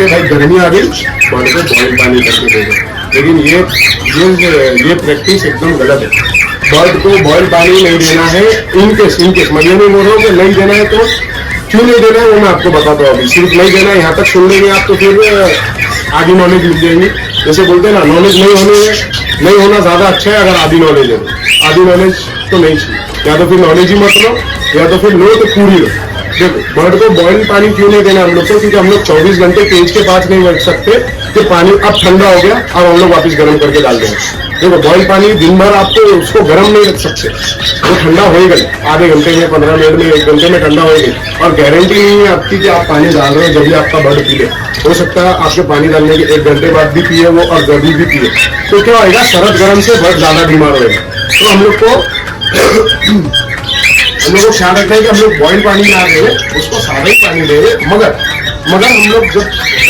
करके भाई गर्मी आ गई बर्ड को बॉयल पानी करके दे दो। लेकिन ये प्रैक्टिस एकदम गलत है। बर्ड को बॉयल पानी नहीं देना है। इनकेस मैं ये नहीं बोल रहा हूँ कि नहीं देना है, तो क्यों नहीं देना है वो मैं आपको बताता हूँ। अभी सिर्फ नहीं देना है, यहाँ तक सुन लेंगे आप तो फिर आधी नॉलेज मिल जाएगी। जैसे बोलते हैं ना, नॉलेज नहीं होना ज्यादा अच्छा है अगर आधी नॉलेज है। आधी नॉलेज तो नहीं चाहिए, या तो फिर नॉलेज ही मत लो, या तो फिर लो तो पूरी लो। देखो बर्ड को बॉयल पानी क्यों नहीं देना हम लोग को, क्योंकि हम लोग 24 घंटे केज के पास नहीं रख सकते कि पानी अब ठंडा हो गया और हम लोग वापस गर्म करके डाल देंगे। देखो बॉयल पानी दिन भर आपको उसको गर्म नहीं रख सकते, वो ठंडा होएगा आधे घंटे में, 15 मिनट में, 1 घंटे में ठंडा होएगा। और गारंटी नहीं है आपकी कि आप पानी डाल रहे हो जब भी आपका बर्ड पी ले। हो सकता है आपके पानी डालने के 1 घंटे बाद भी पिए वो और जब भी पिए, तो क्या होगा, शरद गर्म से बर्ड ज्यादा बीमार होएगा। तो हम लोग को ख्याल रखना है कि हम लोग बॉयल पानी ना दे, उसको सादा ही पानी दे, मगर हम लोग जब